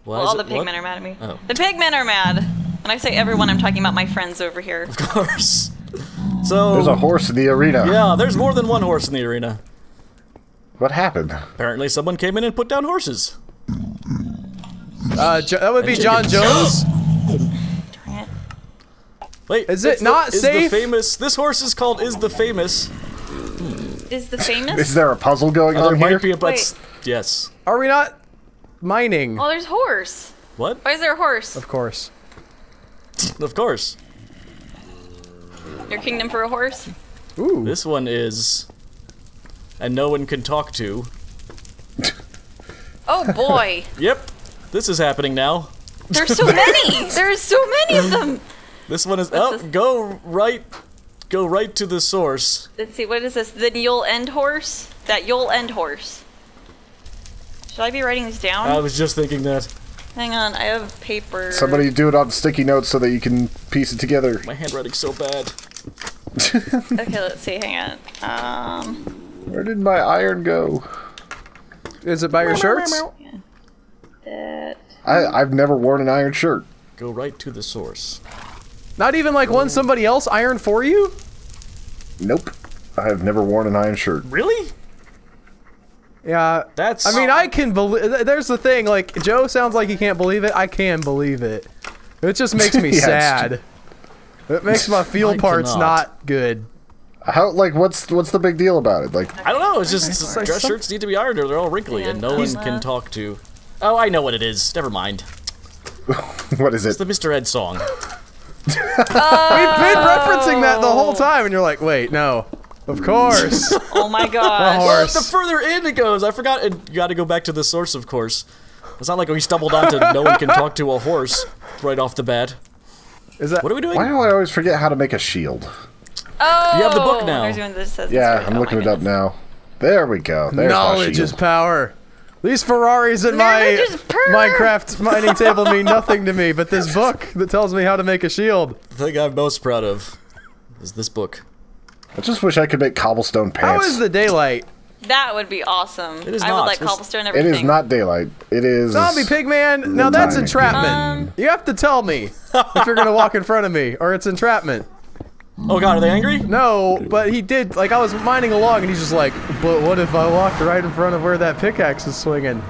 Well, all the pigmen are mad at me. Oh. The pigmen are mad. When I say everyone, I'm talking about my friends over here. Of course. So there's a horse in the arena. Yeah, there's more than one horse in the arena. What happened? Apparently someone came in and put down horses. That would be John Jones. Wait, is it not safe? Is the famous? This horse is called Is the Famous. Is the famous? Is there a puzzle going on there here? Might be a, but yes. Are we not mining? Oh, there's horse. What? Why is there a horse? Of course. Of course. Your kingdom for a horse? Ooh. This one is... And no one can talk to. Oh boy. Yep. This is happening now. There's so many! There's so many of them! This one is... Go right to the source. Let's see, what is this? The You'll End horse? That You'll End horse. Should I be writing these down? I was just thinking that. Hang on, I have paper. Somebody do it on sticky notes so that you can piece it together. My handwriting's so bad. Okay, let's see, hang on. Where did my iron go? Is it by your shirts? Yeah. I've never worn an iron shirt. Go right to the source. Not even like one somebody else ironed for you? Nope. I have never worn an iron shirt. Really? Yeah, that's... I mean, I can believe... There's the thing, like, Joe sounds like he can't believe it. I can believe it. It just makes me sad. It makes my feel parts not good. How, like, what's the big deal about it? Like, I don't know, it's just dress shirts need to be ironed or they're all wrinkly and no one can talk to... Oh, I know what it is. Never mind. What is it? It's the Mr. Ed song. We've been referencing that the whole time and you're like, wait, no. Of course. Oh my god. Well, the further in it goes, I forgot. You got to go back to the source, of course. It's not like we stumbled onto no one can talk to a horse right off the bat. Is that? What are we doing? Why do I always forget how to make a shield? Oh, you have the book now. Yeah, I'm looking it up now. There we go. There's knowledge is power. These Ferraris in my Minecraft mining table mean nothing to me, but this book that tells me how to make a shield. The thing I'm most proud of is this book. I just wish I could make cobblestone pants. How is the daylight? That would be awesome. It is I not. would like cobblestone everything. It is not daylight. It is... Zombie Pigman! Now that's entrapment. You have to tell me if you're gonna walk in front of me, or it's entrapment. Oh god, are they angry? No, but he did, like, I was mining along and he's just like, but what if I walked right in front of where that pickaxe is swinging?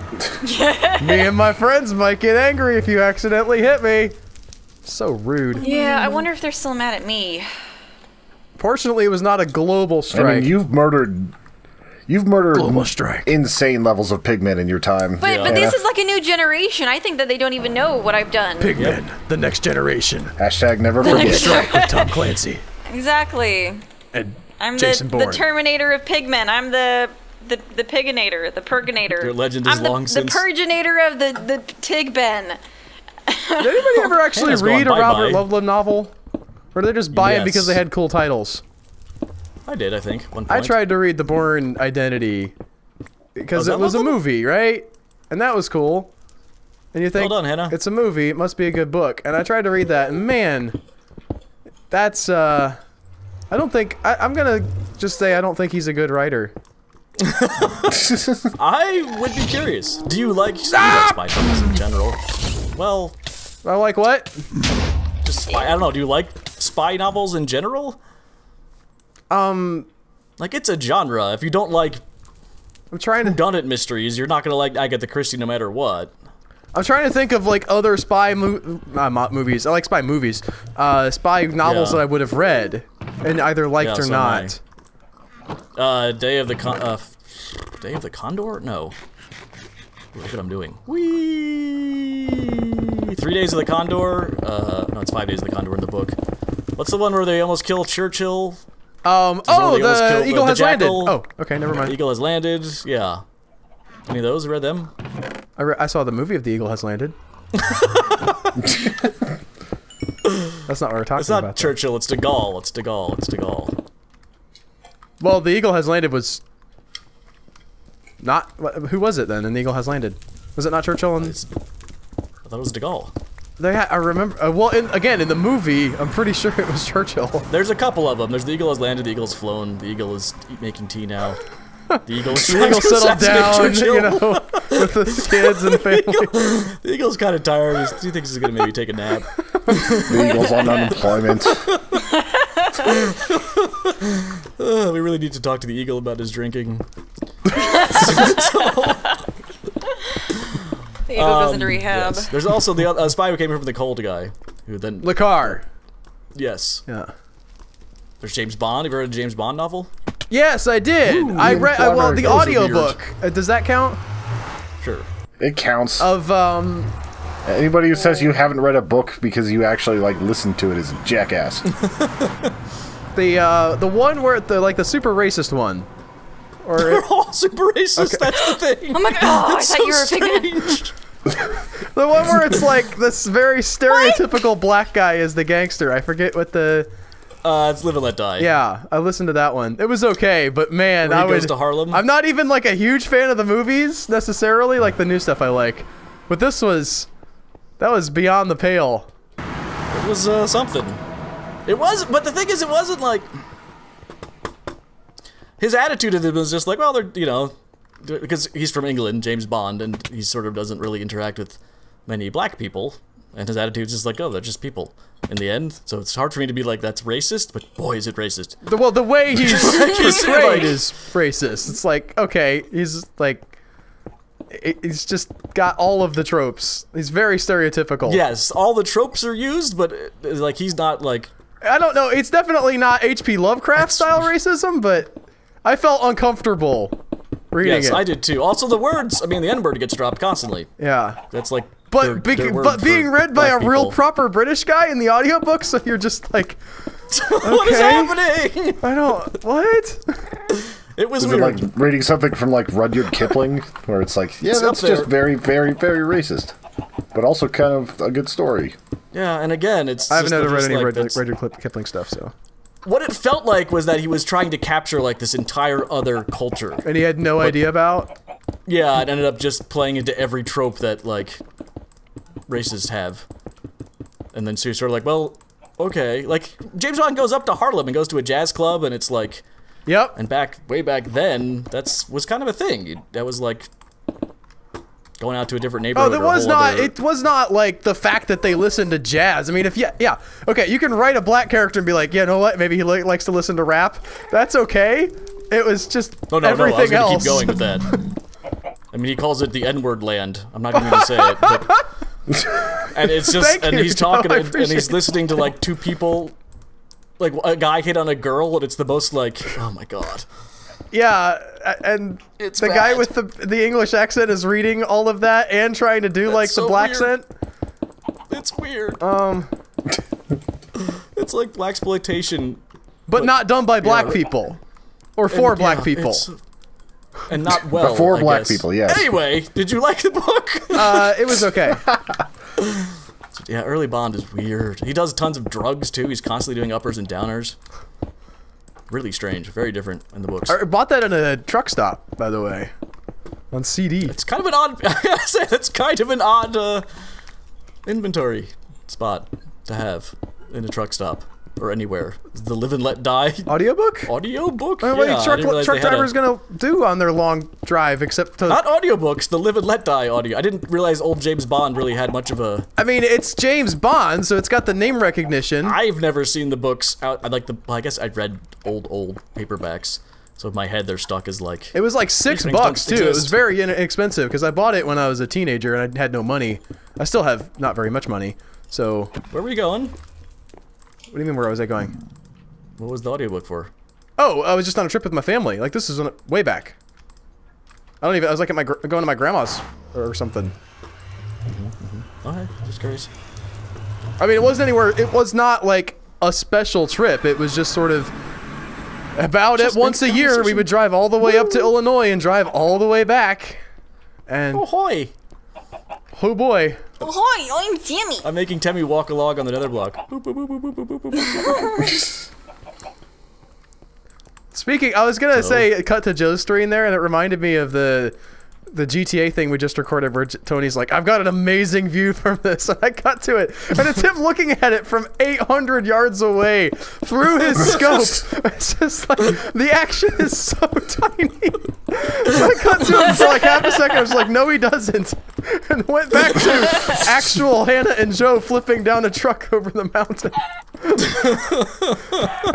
Me and my friends might get angry if you accidentally hit me. So rude. Yeah, I wonder if they're still mad at me. Fortunately, it was not a global strike. I mean, you've murdered global strike. Insane levels of pigmen in your time. But this is like a new generation. I think that they don't even know what I've done. Pigmen, the next generation. Hashtag never forget. Strike with Tom Clancy. Exactly. And I'm Jason the Bourne. Terminator of pigmen. I'm the piginator, the purginator. Your legend is long since. The purginator of the Tigben. Did anybody ever actually read a Robert Loveland novel? Or did they just buy it because they had cool titles? I did, I think. One point. I tried to read The Bourne Identity because it was a movie, right? And that was cool. And you think, well done, Hannah. It's a movie, it must be a good book. And I tried to read that, and man, that's, I don't think, I'm gonna just say I don't think he's a good writer. I would be curious. Do you like spy novels in general? Well... I like what? Just spy, I don't know, do you like spy novels in general? Like, it's a genre. If you don't like whodunit mysteries, you're not gonna like Agatha Christie no matter what. I'm trying to think of, like, other spy movies. I like spy movies. Spy novels that I would have read and either liked or not. Day of the Condor? No. Look what I'm doing. Whee! 3 Days of the Condor? No, it's 5 Days of the Condor in the book. What's the one where they almost kill Churchill? The Eagle Has Landed. Oh, okay, never mind. The Eagle Has Landed, yeah. Any of those? Read them? I saw the movie of The Eagle Has Landed. That's not what we're talking about. It's not Churchill, it's de Gaulle. It's de Gaulle. It's de Gaulle. Well, The Eagle Has Landed was not... Who was it then in The Eagle Has Landed? Was it not Churchill? I thought it was de Gaulle. I remember... well, again, in the movie, I'm pretty sure it was Churchill. There's a couple of them. There's The Eagle Has Landed, The Eagle Has Flown, The Eagle is making tea now. The eagle's The eagle settled down, Churchill. you know, with his kids and family. The eagle's kind of tired. He thinks he's gonna maybe take a nap. The eagle's on unemployment. We really need to talk to the eagle about his drinking. The eagle goes into rehab. Yes. There's also the spy who came here from the cold guy, who then Lacar. yes. Yeah. There's James Bond. Have you heard of the James Bond novel? Yes, I did. Ooh, I Ian read Fleming. well the Those are audiobook. Does that count? Sure. It counts. Of Anybody who says you haven't read a book because you actually like listened to it is a jackass. the one where the super racist one. Or They're all super racist. Okay. That's the thing. Oh my god! I It's thought so you were picking. strange. the one where it's like this very stereotypical black guy is the gangster. I forget what the. It's Live and Let Die. Yeah, I listened to that one. It was okay, but man, Where he I would. goes to Harlem? I'm not even like a huge fan of the movies necessarily, like the new stuff I like, but that was beyond the pale. It was something. It was, but the thing is, it wasn't like his attitude of it was just like, well, they're because he's from England, James Bond, and he sort of doesn't really interact with many black people, and his attitude's just like, oh, they're just people in the end. So it's hard for me to be like, that's racist, but boy, is it racist. The way he's He's portrayed like- is racist. It's like, okay, he's just got all of the tropes. He's very stereotypical. Yes, all the tropes are used, but like he's not like. I don't know. It's definitely not H.P. Lovecraft style racism, but I felt uncomfortable reading Yes, it. I did too. Also, the words. I mean, the N-word gets dropped constantly. Yeah. That's like. But, but being read by a real proper British guy in the audiobook, so you're just like, What is okay. happening? I don't, what? It was Is it weird. like reading something from like Rudyard Kipling, where it's like, yeah, It's that's up there. just very, very, very racist, but also kind of a good story. Yeah, and again, it's. I haven't just, ever read just any like, that's- Rudyard Kipling stuff, so. What it felt like was that he was trying to capture like this entire other culture. And he had no idea about? Yeah, it ended up just playing into every trope that like racists have. And then so you're sort of like, well, okay. Like James Bond goes up to Harlem and goes to a jazz club, and it's like, Yep. and way back then, was kind of a thing. That was like going out to a different Oh, neighborhood. that or a was whole not. other- It was not like the fact that they listened to jazz. I mean, if yeah, okay, you can write a black character and be like, you know what? Maybe he likes to listen to rap. That's okay. It was just Oh no, everything no, I was gonna else. keep going with that. I mean, he calls it the N-word land. I'm not even gonna say it, but and it's just, Thank and you, he's talking, Joe, I and appreciate he's listening to like two people, like a guy hit on a girl, and it's the most like, oh my god. Yeah, and It's the guy bad. with the English accent is reading all of that and trying to do like the so black weird. accent. It's weird. It's like blaxploitation, But not done by black right. people. Or for and, black yeah, people. and not well. But for I black guess. people, yes. Anyway, did you like the book? It was okay. Yeah, early Bond is weird. He does tons of drugs too. He's constantly doing uppers and downers. Really strange. Very different in the books. I bought that in a truck stop, by the way. On CD. It's kind of an odd. I gotta say, that's kind of an odd inventory spot to have in a truck stop or anywhere. The Live and Let Die Audiobook? audiobook. I mean, Yeah, what I are didn't realize truck they had a- drivers gonna do on their long drive except to... Not audiobooks, the Live and Let Die audio. I didn't realize old James Bond really had much of a. I mean, it's James Bond, so it's got the name recognition. I've never seen the books out. I like the. Well, I guess I've read old paperbacks, so in my head they're stuck as like. It was like $6 things don't too. It was exist. very inexpensive because I bought it when I was a teenager and I had no money. I still have not very much money. So, Where were you going? what do you mean? Where was I going? What was the audiobook for? Oh, I was just on a trip with my family. Like this is way back. I don't even. I was like at going to my grandma's or something. Okay, just curious. I mean, it wasn't anywhere. It was not like a special trip. It was just sort of about Just it once a make year. We conversation. would drive all the way up to Illinois and drive all the way back. And Ahoy! oh boy. Ahoy, I'm Jimmy. I'm making Temmie walk along on the Netherblock. Boop, boop, boop, boop, boop, boop, boop, boop. Speaking, I was gonna say cut to Joe's story in there, and it reminded me of the GTA thing we just recorded, where Tony's like, "I've got an amazing view from this," and I cut to it, and it's him looking at it from 800 yards away through his scope. It's just like the action is so tiny. to him for like half a second. I was like, no, he doesn't. And went back to actual Hannah and Joe flipping down a truck over the mountain.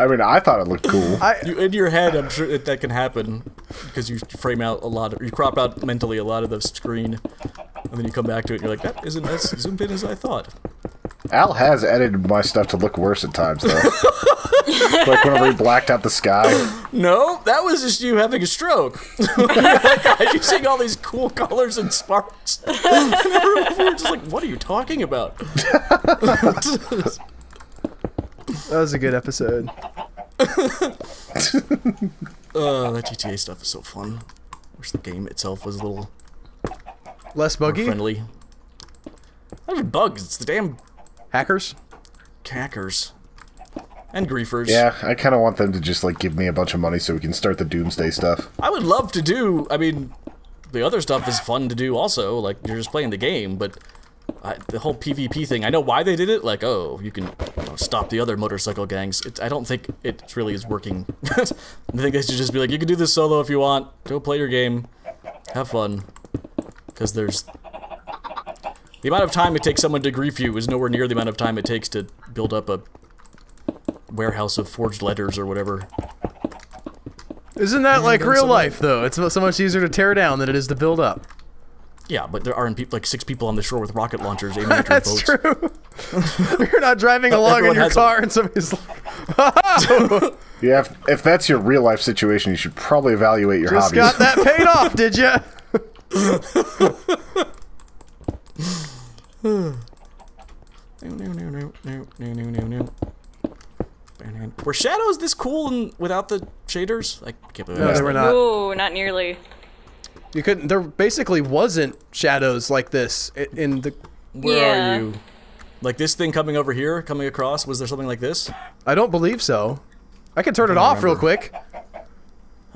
I mean, I thought it looked cool. In your head, I'm sure that can happen because you frame out you crop out mentally a lot of the screen, and then you come back to it and you're like, that isn't as zoomed in as I thought. Al has edited my stuff to look worse at times, though. Like whenever he blacked out the sky. No, that was just you having a stroke. Like, you seeing all these cool colors and sparks. And we're just like, what are you talking about? That was a good episode. That GTA stuff is so fun. Wish the game itself was a little Less buggy? more friendly. Not even bugs, it's the damn Hackers? hackers. And griefers. Yeah, I kind of want them to just, like, give me a bunch of money so we can start the Doomsday stuff. I would love to do, I mean, the other stuff is fun to do also, like, you're just playing the game, but the whole PvP thing, I know why they did it, like, oh, you can stop the other motorcycle gangs. I don't think it really is working. I think they should just be like, you can do this solo if you want, go play your game, have fun, because there's... The amount of time it takes someone to grief you is nowhere near the amount of time it takes to build up a warehouse of forged letters or whatever. Isn't that like real life, though? It's so much easier to tear down than it is to build up. Yeah, but there aren't like 6 people on the shore with rocket launchers aiming at your That's boats. true. You're not driving along in your car and somebody's like, oh, Yeah, if that's your real life situation, you should probably evaluate your just hobbies. got that paid off, did ya? Were shadows this cool and without the shaders? I can't believe No, I they asked were that. not. Ooh, not nearly. You couldn't. There basically wasn't shadows like this in the. Where Yeah. are you? Like this thing coming over here, coming across? Was there something like this? I don't believe so. I can turn it off real quick.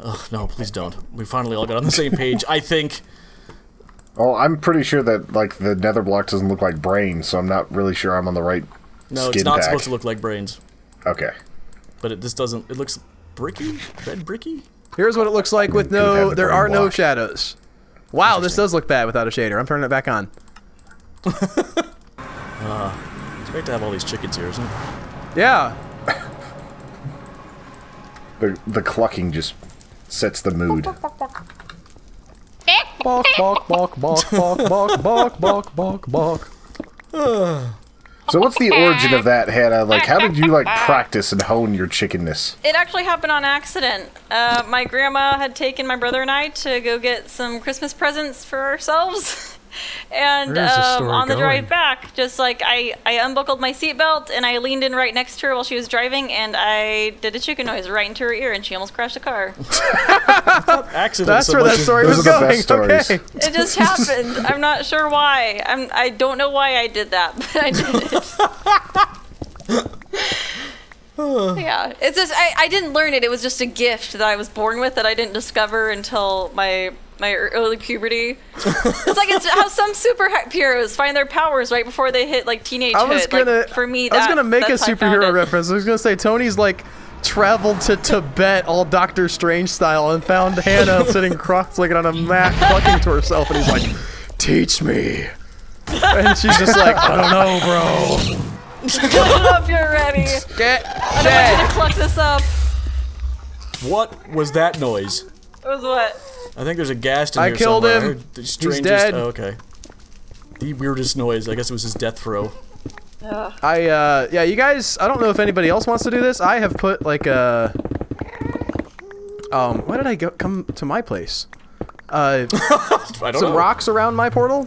Oh no, please don't. We finally all got on the same page. I think. Well, I'm pretty sure that, like, the Netherblock doesn't look like brains, so I'm not really sure I'm on the right No, skin it's not pack. supposed to look like brains. Okay. But this doesn't. It looks bricky, red bricky. Here's what it looks like with Could have had no. the There brain are no block. shadows. Wow, this does look bad without a shader. I'm turning it back on. It's great to have all these chickens here, isn't it? Yeah. The clucking just sets the mood. Balk, balk, balk, balk, balk, balk, balk, balk, balk, balk. So what's the origin of that, Hannah? Like, how did you, like, practice and hone your chickenness? It actually happened on accident. My grandma had taken my brother and I to go get some Christmas presents for ourselves. And Where's the story on the going? drive back, just like I unbuckled my seatbelt and I leaned in right next to her while she was driving and I did a chicken noise right into her ear and she almost crashed the car. Accident. That's so where much that as- story Those was are the going. best stories. Okay. It just happened. I'm not sure why. I don't know why I did that, but I did it. Yeah, it's just I didn't learn it. It was just a gift that I was born with that I didn't discover until my early puberty. It's how some superheroes find their powers right before they hit like teenagehood. I was gonna. Like, for me, I was gonna make a that's how I found superhero it. reference. I was gonna say Tony's like traveled to Tibet, all Doctor Strange style, and found Hannah sitting cross-legged on a mat, clucking to herself, and he's like, "Teach me." And she's just like, "I don't know, bro." Get it up, you're ready. Get I don't want you to cluck this up. What was that noise? It was what? I think there's a ghast in I here killed somewhere. him. I heard the strangest, dead. Oh, okay. The weirdest noise. I guess it was his death throw. Yeah, you guys, I don't know if anybody else wants to do this. I have put like a, why did I come to my place? I don't Some know. rocks around my portal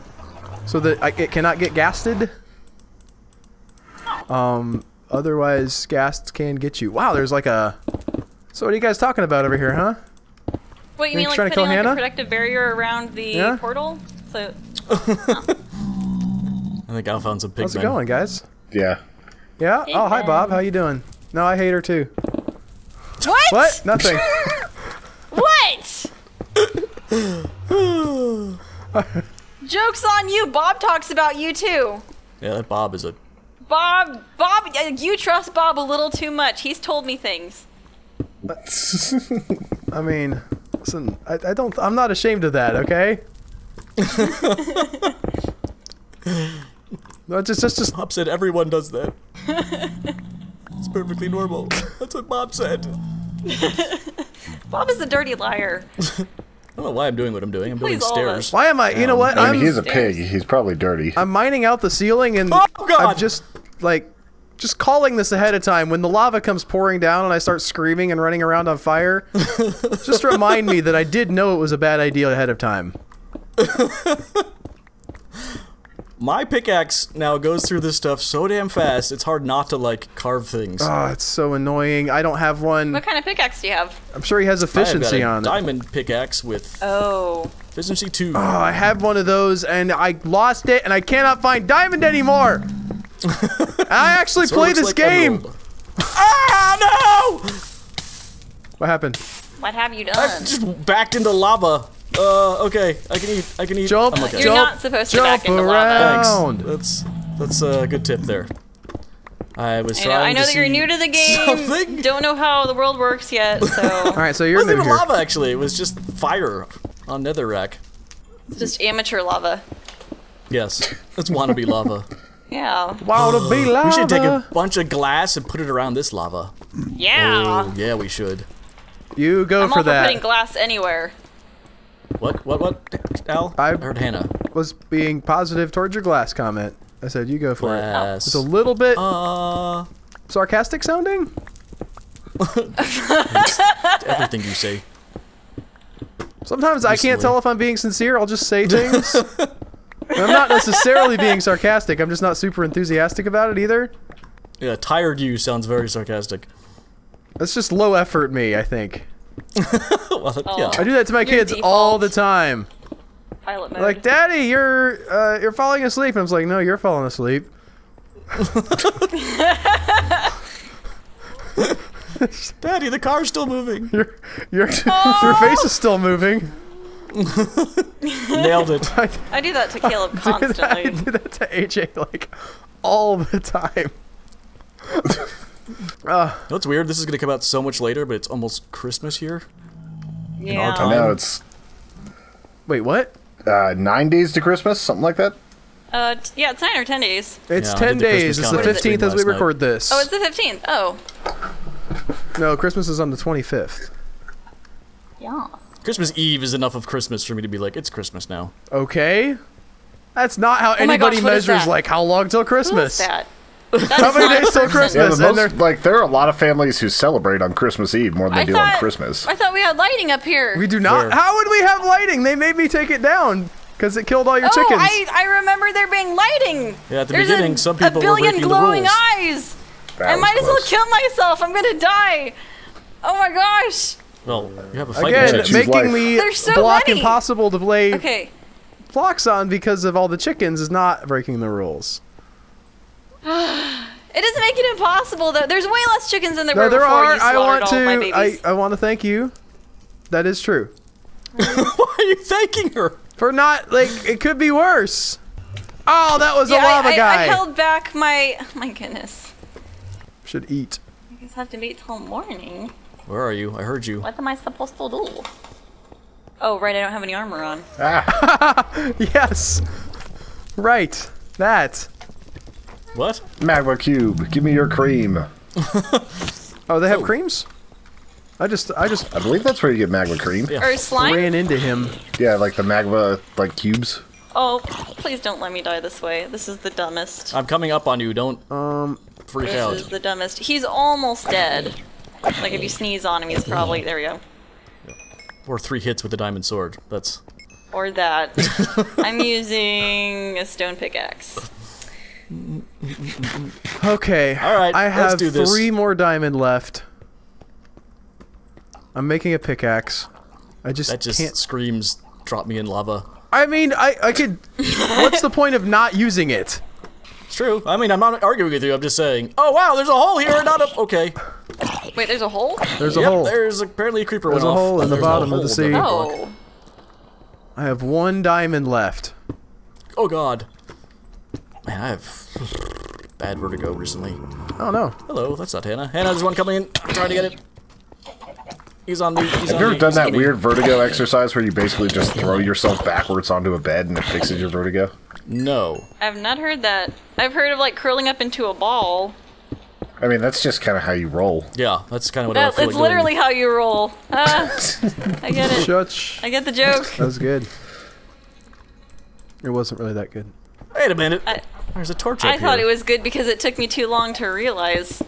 so that it cannot get gasted. Otherwise ghasts can get you. Wow, there's like a, so what are you guys talking about over here, huh? What, you You mean like trying to kill putting like a Hannah? protective barrier around the Yeah? portal? So I think Al found some pigmen. How's it going, guys? Yeah. Yeah? Hey, Oh, hi, Ben. Bob. How you doing? No, I hate her too. what? What? Nothing. What? Joke's on you. Bob talks about you too. Yeah, that Bob is a... Bob, you trust Bob a little too much. He's told me things. I mean, Listen, I'm not ashamed of that, okay? No, just Bob said everyone does that. It's perfectly normal. That's what Bob said. Bob is a dirty liar. I don't know why I'm doing what I'm doing. I'm building Please, all of us. stairs. why am I? You know what? I mean, he's a pig. He's probably dirty. I'm mining out the ceiling, and Oh, God! I'm just calling this ahead of time. When the lava comes pouring down and I start screaming and running around on fire, just remind me that I did know it was a bad idea ahead of time. My pickaxe now goes through this stuff so damn fast, it's hard not to, like, carve things. Oh, it's so annoying. I don't have one. What kind of pickaxe do you have? I'm sure he has efficiency I've on got a it. diamond pickaxe with Oh. efficiency 2. Oh, I had one of those, and I lost it, and I cannot find diamond anymore. I actually So it play looks this like game. emerald. Ah, no! What happened? What have you I done? just backed into lava. Okay, I can eat. Jump, I'm okay. You're not supposed to back into lava. Thanks. That's a good tip there. I was trying I know to that you're see new to the game. something. Don't know how the world works yet, so All right, so It you're wasn't new even here. lava, actually. It was just fire on Netherrack. it's just amateur lava. Yes, that's wannabe lava. Yeah. Wanna be lava? We should take a bunch of glass and put it around this lava. Yeah. Oh, yeah, we should. You go I'm for all for putting that. glass anywhere. What, Al? I heard Hannah. Was being positive towards your glass comment. I said you go for it. Glass. It's a little bit Uh, sarcastic sounding. everything you say. Sometimes I can't Recently. tell if I'm being sincere. I'll just say things. I'm not necessarily being sarcastic. I'm just not super enthusiastic about it either. Yeah, tired you sounds very sarcastic. That's just low effort me, I think. Well, yeah. I do that to my Your kids all the default. time. Pilot mode. Like, Daddy, you're falling asleep. And I was like, no, you're falling asleep. Daddy, the car's still moving. Your face is still moving. Nailed it. I do that to Caleb I constantly. do that to AJ like all the time. You know what's weird? This is gonna come out so much later, but it's almost Christmas here. Yeah. time. I know it's Wait, what? 9 days to Christmas, something like that. Yeah, it's 9 or 10 days. It's Yeah, I 10 did the days. Christmas It's the countdown 15th as we last night. record this. Oh, it's the 15th. Oh. No, Christmas is on the 25th. Yeah. Christmas Eve is enough of Christmas for me to be like, it's Christmas now. Okay. That's not how my anybody gosh, what is measures that? like how long till Who is Christmas. that? How many days till Christmas? Yeah, And they're- there are a lot of families who celebrate on Christmas Eve more than they do on Christmas. I thought we had lighting up here. We do not. Where? How would we have lighting? They made me take it down because it killed all your Oh, chickens. I remember there being lighting. Yeah, at the There's beginning, some people a were billion breaking the glowing rules. eyes. That I was might as well close. kill myself. I'm gonna die. Oh my gosh. Well, you have a fighting Again, chance. choose making life. the There's so block many. impossible to play Okay. blocks on because of all the chickens is not breaking the rules. It doesn't make it impossible though. There's way less chickens than there No, were there before are. you I slaughtered want all my to. babies. I want to thank you. That is true. Why are you thanking her? For not like it could be worse. Oh, that was yeah, a lava guy. I held back my. Oh my goodness. Should eat. I guess I have to wait till morning. Where are you? I heard you. What am I supposed to do? Oh right, I don't have any armor on. Yes. Right. That. What? Magma Cube, give me your cream. Oh, they have creams? I just I believe that's where you get magma cream. Yeah. Or slime? ran into him. Yeah, like the magma, like cubes. Oh, please don't let me die this way. This is the dumbest. I'm coming up on you. Don't freak This out. is the dumbest. He's almost dead. Like if you sneeze on him, he's probably there. We go. Or 3 hits with the diamond sword. That's. Or that. I'm using a stone pickaxe. Okay. All right, I let's have do this. 3 more diamond left. I'm making a pickaxe. I just, That just can't. screams. Drop me in lava. I mean, I could. What's the point of not using it? It's true. I mean, I'm not arguing with you. I'm just saying. Oh wow, there's a hole here. Not a. Okay. Wait, there's a hole? There's a Yep, hole. There's apparently a creeper There's went a off. hole in the There's no bottom of the hole sea. in block. Oh. I have 1 diamond left. Oh god. Man, I have bad vertigo recently. Oh no. Hello, that's not Hannah. Hannah, there's one coming in. I'm trying to get it. He's on me. Have you ever done that weird vertigo exercise where you basically just throw yourself backwards onto a bed and it fixes your vertigo? No. I've not heard that. I've heard of like curling up into a ball. I mean, that's just kind of how you roll. Yeah, that's kind of what I feel It's literally how you roll. I get it. Shut. I get the joke. That was good. It wasn't really that good. Wait a minute. There's a torch up I thought here. it was good because it took me too long to realize.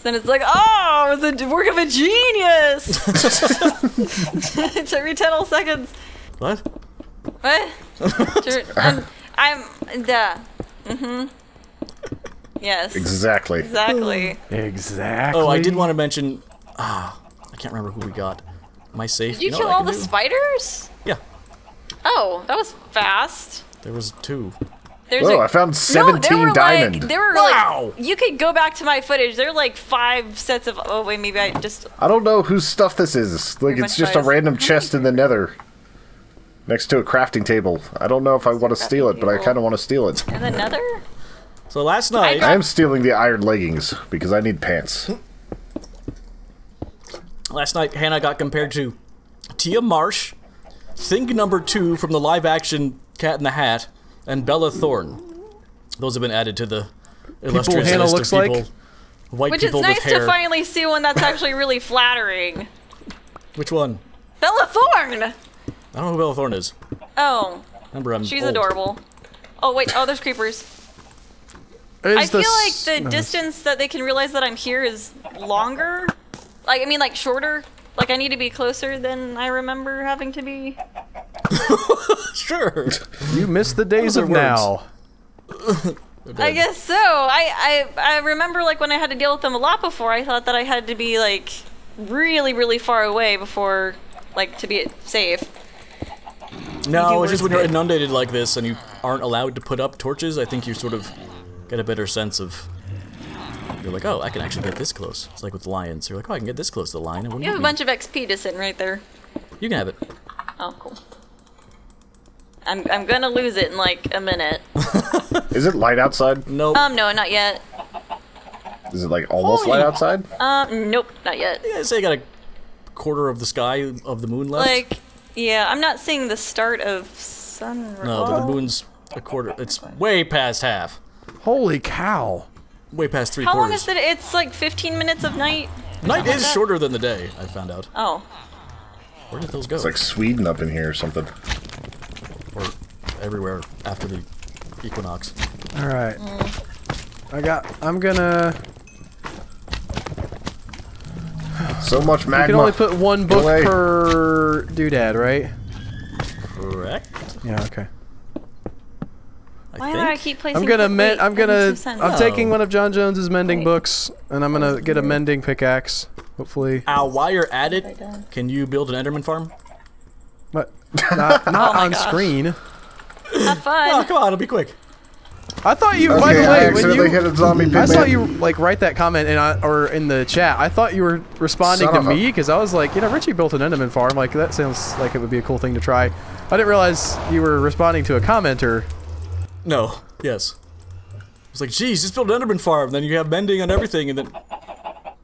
Then it's like, oh, it was a work of a genius! It took me 10 whole seconds. What? What? Yes. Exactly. Exactly. Exactly. Oh, I did want to mention... I can't remember who we got. Am I safe? Did you know kill what I all can the do? spiders? Yeah. Oh, that was fast. There was 2. There's Whoa, I found 17 diamond. Like, there were Wow! like, you could go back to my footage. There were like 5 sets of, oh wait, maybe I just, I don't know whose stuff this is. Like, Where it's my just a spies? random chest in the nether. Next to a crafting table. I don't know if I want to steal it, but I kind of want to steal it. and another? So last night... I am stealing the iron leggings, because I need pants. Last night, Hannah got compared to Tia Marsh, Thing Number 2 from the live-action Cat in the Hat, and Bella Thorne. Those have been added to the illustrious Hannah list looks of people, like? white Which is people nice with hair. to finally see one that's actually really flattering. Which one? Bella Thorne! I don't know who Bella Thorne is. Oh, Remember, I'm she's old. adorable. Oh wait, oh there's creepers. I feel like the distance that they can realize that I'm here is longer. Like, I mean, like shorter. Like, I need to be closer than I remember having to be. Sure. You missed the days Those are of now. I guess so. I remember, like, when I had to deal with them a lot before, I thought that I had to be, like, really, really far away before, like, to be safe. No, it's just when you're inundated like this and you aren't allowed to put up torches, I think you sort of get a better sense of... You're like, oh, I can actually get this close. It's like with lions. You're like, oh, I can get this close to the lion. You have a bunch of XP just sitting right there. You can have it. Oh, cool. I'm gonna lose it in, like, a minute. Is it light outside? Nope. No, not yet. Is it, like, almost light outside? Nope, not yet. Yeah, say you got a quarter of the sky of the moon left. Like, yeah, I'm not seeing the start of sunrise. No, but the moon's a quarter. It's way past half. Holy cow. Way past 3 How long quarters. is it? It's like 15 minutes of night. Night is that? shorter than the day, I found out. Oh. Where did those go? It's like Sweden up in here or something. Or everywhere after the equinox. Alright. I'm gonna... So much magma. You can only put one book away. per doodad, right? Correct? Yeah, okay. Why do I keep placing? I'm gonna wait, that makes no sense. I'm taking one of John Jones's mending Wait. books, and I'm gonna get a mending pickaxe, hopefully. Ow, while you're at it, can you build an Enderman farm? But not my on gosh. screen. Have Oh, fun. come on, it'll be quick. I thought you. Okay, by the I way, when accidentally you, hit a zombie I saw pigman. you like write that comment or in the chat. I thought you were responding Son to of a- me because I was like, you know, Richie built an Enderman farm. Like that sounds like it would be a cool thing to try. I didn't realize you were responding to a commenter. No. Yes. It's like, geez, just build an Enderman farm, then you have mending on everything, and then...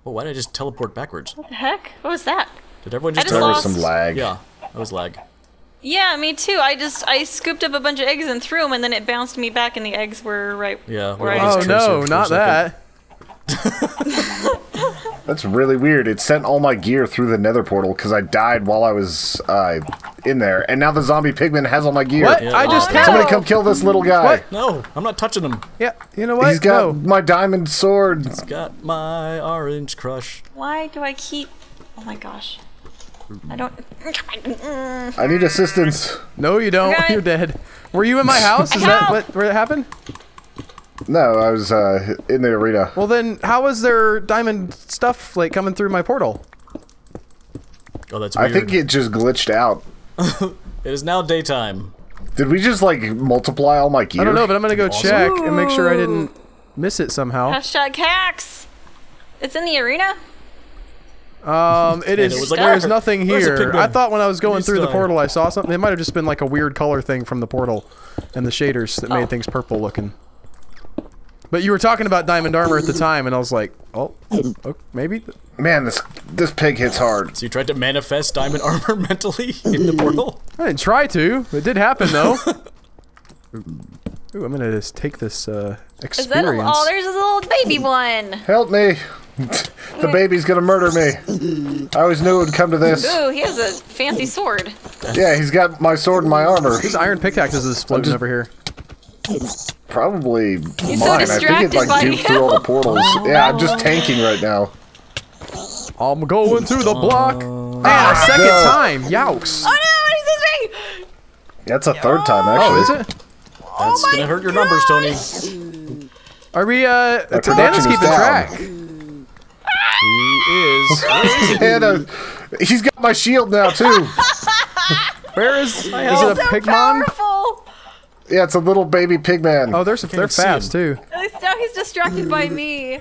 Oh, why did I just teleport backwards? What the heck? What was that? Did everyone I just just There teleport? was some lag. Yeah, that was lag. Yeah, me too. I scooped up a bunch of eggs and threw them, and then it bounced me back, and the eggs were right. Yeah, where we I all Oh just just- cursor no, for a not second. that. That's really weird. It sent all my gear through the nether portal because I died while I was in there. And now the zombie pigman has all my gear. What? Yeah. I just Oh, had. no. Somebody come kill this little guy. What? No, I'm not touching him. Yeah, you know what? He's got No. my diamond sword. Got my orange crush. Why do I keep? Oh my gosh. I don't. I need assistance. No, you don't. Okay. You're dead. Were you in my house? Is that what where it happened? No, I was in the arena. Well then, how was there diamond stuff like coming through my portal? Oh, that's I weird. think it just glitched out. It is now daytime. Did we just like multiply all my gear? I don't know, but I'm gonna go Awesome. check and make sure I didn't miss it somehow. Hashtag hacks. It's in the arena. It is. it was like, there's "Oh, nothing where's the here. pigman? I thought when I was going He's through the dying." portal, I saw something. It might have just been like a weird color thing from the portal, and the shaders that Oh. made things purple looking. But you were talking about diamond armor at the time, and I was like, oh, maybe. Man, this pig hits hard. So you tried to manifest diamond armor mentally in the portal? I didn't try to. It did happen, though. Ooh, I'm gonna just take this experience. Is that oh, there's this little baby one. Help me. The baby's gonna murder me. I always knew it would come to this. Ooh, he has a fancy sword. Yeah, he's got my sword and my armor. These iron pickaxes is floating over here. Probably He's mine. so I think it like duped through all the portals. Yeah, I'm just tanking right now. I'm going to the block. Man, a second time. Yowks. Oh no, he's me! That's a third time, actually. Oh, is it? That's gonna hurt your numbers, Tony. Are we, production Dana's is keeping down. track. He is. And he's got my shield now, too. Where is it a So pigmon? powerful! Yeah, it's a little baby pigman. Oh, they're see fast, too. At least now he's distracted by me.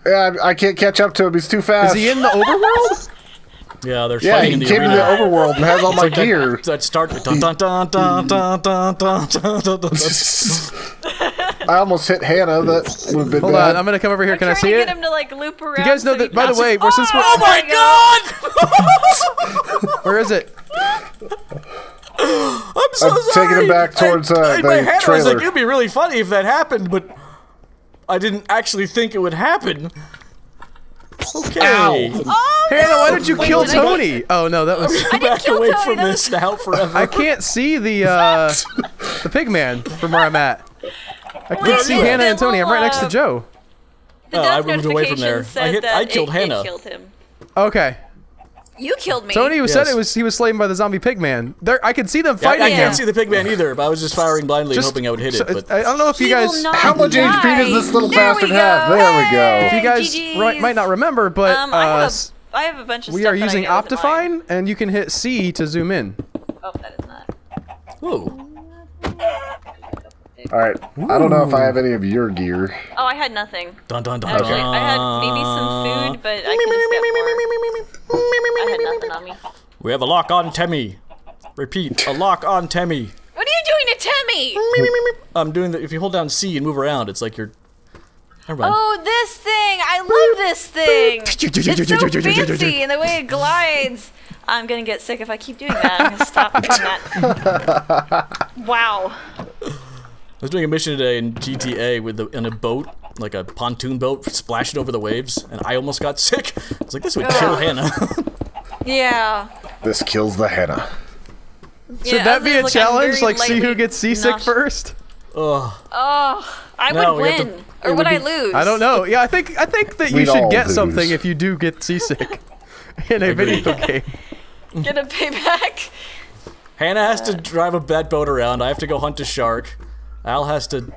Yeah, I can't catch up to him. He's too fast. Is he in the overworld? Yeah, they're Yeah, fighting he in the came arena. to the overworld and has all my Like gear. that start. Dun, dun, dun, dun, dun, dun, dun, dun, dun, dun. I almost hit Hannah. That would have been Hold bad. on, I'm gonna come over here. Can I Trying see to it? get him to like loop around. You guys know so that, he by the passes- way, we're since we're. Oh my god! Where is it? I'm so I'm sorry. taking him back towards in my the head, I was trailer. like, it'd be really funny if that happened, but I didn't actually think it would happen. Okay. Ow. Oh, Hannah, why did you kill did I- Tony? Oh no, that was. Back kill away Tony, from that this now forever. I can't see the pigman from where I'm at. I can't Well, see yeah, Hannah the and Tony. I'm right next to Joe. The Oh, death I moved away from there. notification said I that killed it Hannah. killed him. Okay. You killed me. Tony said Yes. he was slain by the zombie pigman. There, I could see them Yeah, fighting I him. can't see the pigman either, but I was just firing blindly Just- and hoping I would hit so it. But I don't know if you He will guys, not How much die. HP does this little There bastard we have? go. There we go. if you guys GGs. might not remember, but I have a bunch of we stuff are that I using know isn't mine. Optifine, and you can hit C to zoom in. Oh, that is not. whoa. Alright, I don't know if I have any of your gear. Oh, I had nothing. Dun dun dun. Actually, dun. I had maybe some food, but I could just get more. I had nothing on me. We have a lock on Temmie. Repeat, a lock on Temmie. What are you doing to Temmie? I'm doing the. If you hold down C and move around, it's like you're. Never mind. Oh, this thing! I love this thing! It's so fancy, and the way it glides. I'm gonna get sick if I keep doing that. I'm gonna stop doing that. Wow. I was doing a mission today in GTA in a boat, like a pontoon boat, splashing over the waves, and I almost got sick. I was like, this would kill Hannah. Yeah. This kills the Hannah. Should that be a challenge? Like, see who gets seasick first? Ugh. Oh, I No, would we have to- win. it Or would would I be- lose? I don't know. Yeah, I think that you We'd should all get lose. something if you do get seasick in a video game. Get a payback. Hannah has to drive that boat around. I have to go hunt a shark. Al has to.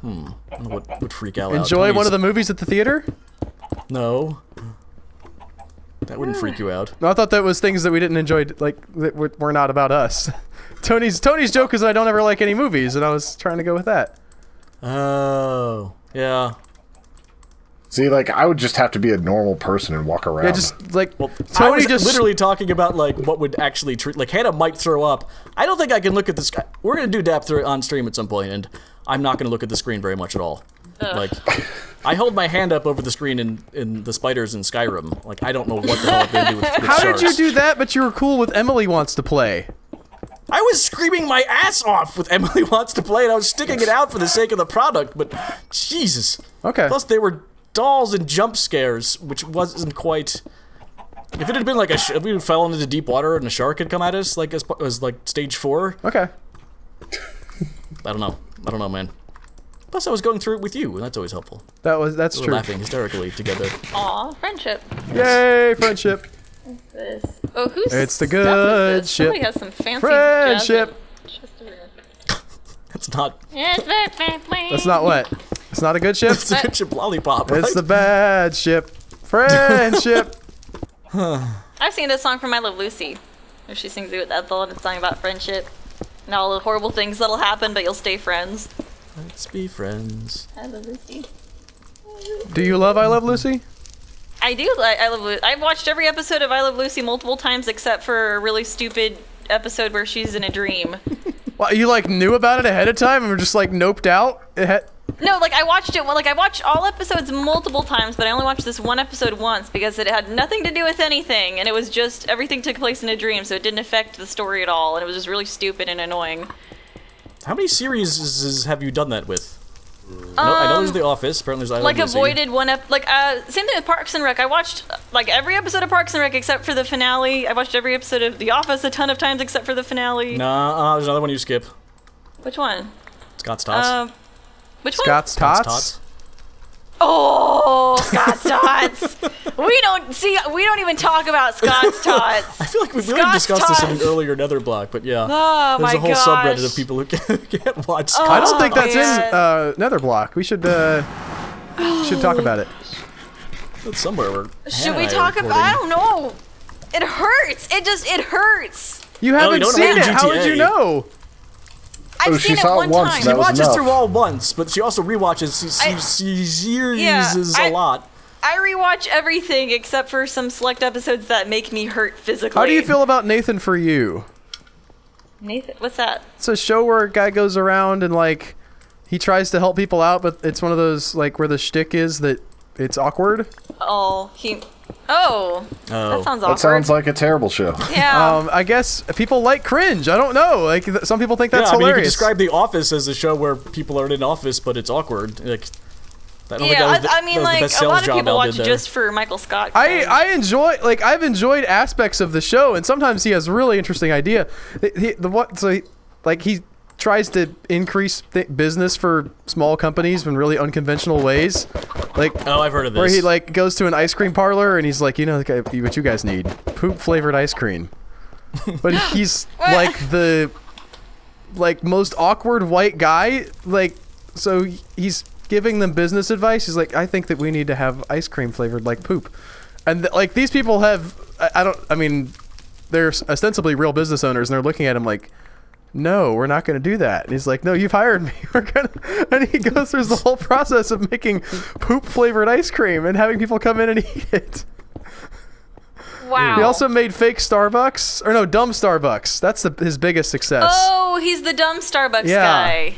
I don't know what would freak Al out. Enjoy one of the movies at the theater? No. That wouldn't freak you out. No, I thought that was things that we didn't enjoy, like that were not about us. Tony's joke is I don't ever like any movies, and I was trying to go with that. Oh. Yeah. See, like, I would just have to be a normal person and walk around. Yeah, just like I Tony was just literally talking about like what would actually treat. Like Hannah might throw up. I don't think I can look at this. We're gonna do depth on stream at some point, and I'm not gonna look at the screen very much at all. Like, I hold my hand up over the screen in the spiders in Skyrim. Like, I don't know what the hell I'm gonna do with How sharks. did you do that? But you were cool with Emily Wants to Play. I was screaming my ass off with Emily Wants to Play, and I was sticking it out for the sake of the product. But Jesus. Okay. Plus, they were dolls and jump scares, which wasn't quite. If it had been like if we fell into deep water and a shark had come at us, like as like stage 4. Okay. I don't know, man. Plus, I was going through it with you, and that's always helpful. That's We were true. laughing hysterically together. Aw, friendship. Yay, friendship. This. Oh, who's It's the stuff is good this? ship. Somebody has some fancy Friendship. That's not. That's not what. It's not a good ship. It's a good chip lollipop, right? It's the bad ship. Friendship. I've seen this song from I Love Lucy, where she sings it with Ethel, and it's a song about friendship and all the horrible things that'll happen, but you'll stay friends. Let's be friends. I Love Lucy. Do you love I Love Lucy? I do. I Love Lucy. I've watched every episode of I Love Lucy multiple times, except for a really stupid episode where she's in a dream. Well, you like knew about it ahead of time and were just like noped out? No, like I watched it. Like I watched all episodes multiple times, but I only watched this one episode once because it had nothing to do with anything, and it was just everything took place in a dream, so it didn't affect the story at all, and it was just really stupid and annoying. How many series have you done that with? I know there's The Office. Apparently, there's I Love like Lucy. avoided one same thing with Parks and Rec. I watched like every episode of Parks and Rec except for the finale. I watched every episode of The Office a ton of times except for the finale. Nah, there's another one you skip. Which one? Scott's Tots. Which one? Scott's Tots? Oh, Scott's Tots. We don't even talk about Scott's Tots. I feel like we really discussed this in an earlier Netherblock, but yeah. Oh, there's a whole gosh. subreddit of people who can't watch Scott's I don't think that's man. in Netherblock. We should talk about it. It's somewhere where Should we talk about? I don't know. It hurts. It hurts. You you haven't don't seen know it. How would you GTA. know? I've she seen it saw it one once, time. that She was watches enough. through all once, but she also rewatches series a lot. I rewatch everything except for some select episodes that make me hurt physically. How do you feel about Nathan For You? Nathan? What's that? It's a show where a guy goes around and like he tries to help people out, but it's one of those like where the shtick is that it's awkward. Oh, that sounds awkward. That sounds like a terrible show. Yeah. I guess people like cringe. I don't know. Like some people think that's I mean, you could hilarious. describe The Office as a show where people are in an office, but it's awkward. Like, I don't think yeah, that was I mean, that was the like best a sales lot of job people Al watch did there. just for Michael Scott. I've enjoyed aspects of the show, and sometimes he has a really interesting idea. He tries to increase business for small companies in really unconventional ways. Like, oh, I've heard of this. where he like goes to an ice cream parlor and he's like, you know, what you guys need, poop flavored ice cream. But he's like the most awkward white guy. Like, so he's giving them business advice. He's like, I think that we need to have ice cream flavored like poop. And like these people have, I mean, they're ostensibly real business owners, and they're looking at him like, no, we're not going to do that. And he's like, no, you've hired me. We're gonna, and he goes through the whole process of making poop flavored ice cream and having people come in and eat it. Wow. He also made fake Starbucks, or no, dumb Starbucks. That's his biggest success. Oh, he's the dumb Starbucks guy.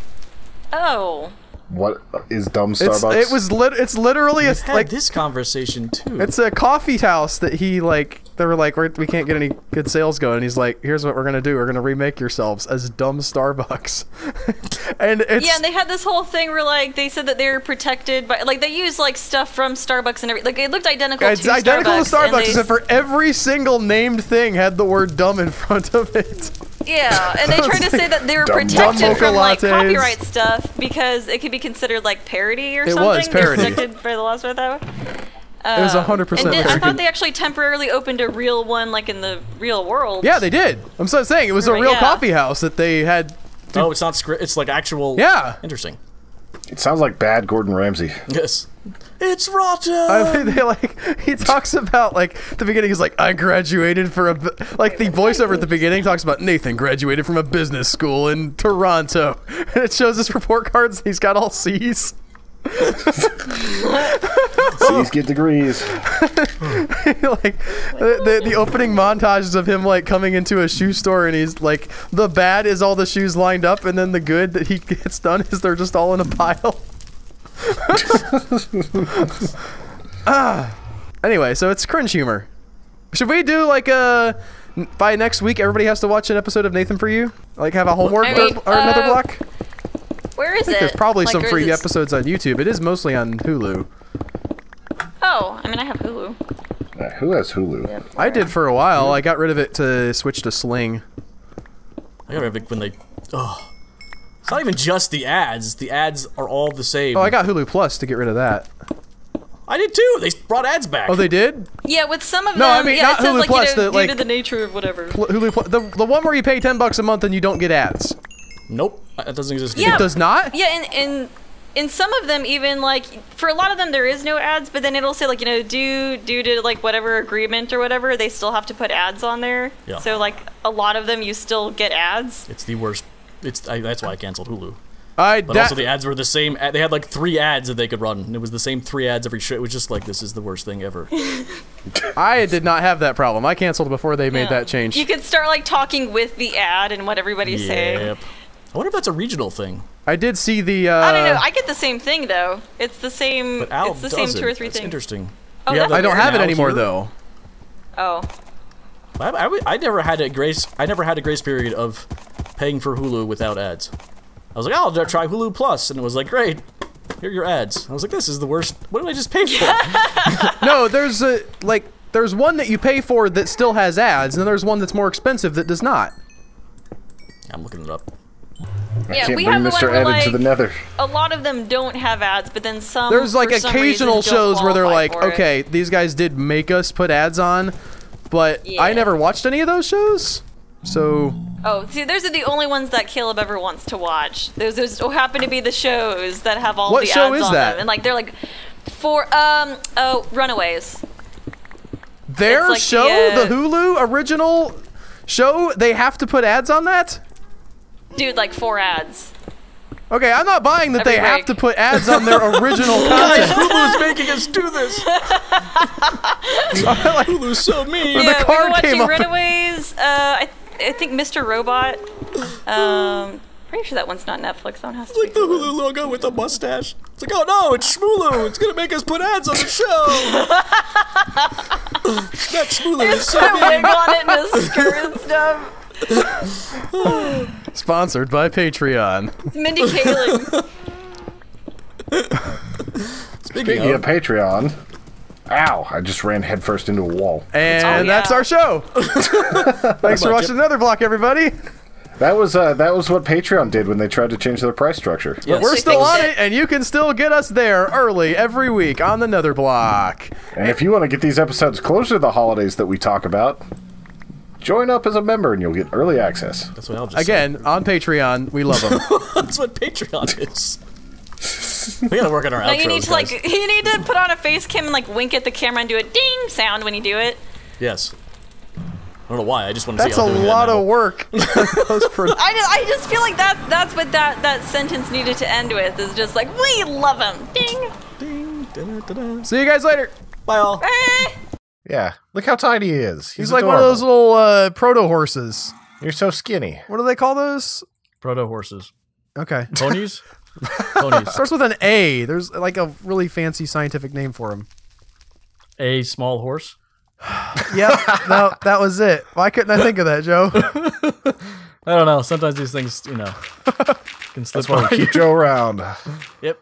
Oh. What is dumb Starbucks? It's literally We've a had like this conversation too. it's a coffee house that he like. They were like, we can't get any good sales going. And he's like, here's what we're gonna do. We're gonna remake yourselves as dumb Starbucks. And it's Yeah, and they had this whole thing where like they said that they were protected by like they used like stuff from Starbucks and everything. Like it looked identical it's to identical Starbucks. to Starbucks, and except for every single named thing had the word dumb in front of it. Yeah, and they tried to say that they were Dumb protected mocha from like lattes. copyright stuff because it could be considered like parody or It something. was parody. They were protected by the laws right that way. It was 100% And I parody. thought they actually temporarily opened a real one like in the real world. Yeah, they did. I'm so saying it was a Right, real yeah. coffee house that they had. Oh, it's not script. It's like actual. Yeah. Interesting. It sounds like bad Gordon Ramsay. Yes. It's rotten. He talks about like the beginning is like I graduated for like the voiceover at the beginning talks about Nathan graduated from a business school in Toronto, and it shows his report cards. And he's got all C's. C's get degrees. Like the opening montages of him like coming into a shoe store, and he's like the bad is all the shoes lined up, and then the good that he gets done is they're just all in a pile. Anyway, so it's cringe humor. Should we do like by next week everybody has to watch an episode of Nathan For You? Like have a homework or another block? Where is it? There's probably Like, some where free is it? episodes on YouTube. It is mostly on Hulu. Oh, I mean I have Hulu. Who has Hulu? I did for a while. I got rid of it to switch to Sling. I gotta remember when they. Oh. It's not even just the ads. The ads are all the same. Oh, I got Hulu Plus to get rid of that. I did too. They brought ads back. Oh, they did? Yeah, with some of No, them, I mean, yeah, not it says Hulu like Plus, you know, the, due like- to the nature of whatever. Hulu Plus, the one where you pay $10 a month and you don't get ads. Nope. That doesn't exist. Yeah. It does not? Yeah, in some of them, even like for a lot of them, there is no ads, but then it'll say like due to like whatever agreement or whatever, they still have to put ads on there. Yeah. So like a lot of them, you still get ads. It's the worst. That's why I canceled Hulu. But Also, the ads were the same. They had like 3 ads that they could run. And it was the same 3 ads every show. It was just like, this is the worst thing ever. I did not have that problem. I canceled before they made Yeah. that change. You could start like talking with the ad and what everybody's saying. Yep. I wonder if that's a regional thing. I did see the. I don't know. I get the same thing though. It's the same. But Al it's the same 2 or 3 That's things. interesting. Oh, You have that's I don't weird. have it Now anymore here? though. Oh. I never had a grace. I never had a grace period of paying for Hulu without ads. I was like, oh, I'll try Hulu Plus, and it was like, great. Here are your ads. I was like, this is the worst. What did I just pay for? No, there's a there's one that you pay for that still has ads, and then there's one that's more expensive that does not. I'm looking it up. I Yeah, can't we bring have the Mr. one where, Ed into the nether. A lot of them don't have ads, but then some. There's like for some occasional reason, don't shows where they're qualify like, for it. okay, these guys did make us put ads on, but I Yeah. never watched any of those shows, so. Oh, see, those are the only ones that Caleb ever wants to watch. Those happen to be the shows that have all What the show ads is on that? them, and like they're like, Runaways. Their It's like show, the, the Hulu original show, they have to put ads on that? Dude, like 4 ads. Okay, I'm not buying that Every they have week. to put ads on their original Guys, content. Hulu's making us do this. Hulu's so mean. the Yeah, we card were watching came up. Runaways. I think Mr. Robot. Pretty sure that one's not Netflix. That one has to It's like be the Hulu. Hulu logo with a mustache. It's like, oh no, it's Shmulu. It's gonna make us put ads on the show. That Shmulu is so Put a wig mean. on it and a skirt and stuff. Sponsored by Patreon. It's Mindy Kaling. Speaking of Patreon, ow! I just ran headfirst into a wall. And that's yeah. our show. Thanks for watching Netherblock, everybody. That was what Patreon did when they tried to change their price structure. Yes. We're They still fixed on it. it, and you can still get us there early every week on the Netherblock. And if you want to get these episodes closer to the holidays that we talk about, join up as a member and you'll get early access. That's what I'll just Again, on Patreon, we love them. say. That's what Patreon is. We gotta work on our No, outros, you need to guys. you need to put on a face cam and like wink at the camera and do a ding sound when you do it. Yes. I don't know why. I just want to That's see a how doing lot that now. of work. I just feel like that's what that sentence needed to end with is just like we love him. Ding. Ding, da-da-da-da. See you guys later. Bye all. Eh. Yeah, look how tiny he is. He's like one of those little proto horses. You're so skinny. What do they call those? Proto horses. Okay. Ponies? Ponies. Starts with an A. There's like a really fancy scientific name for him. A small horse? Yep. No, that was it. Why couldn't I think of that, Joe? I don't know. Sometimes these things, can slip That's why we by. keep Joe around. Yep.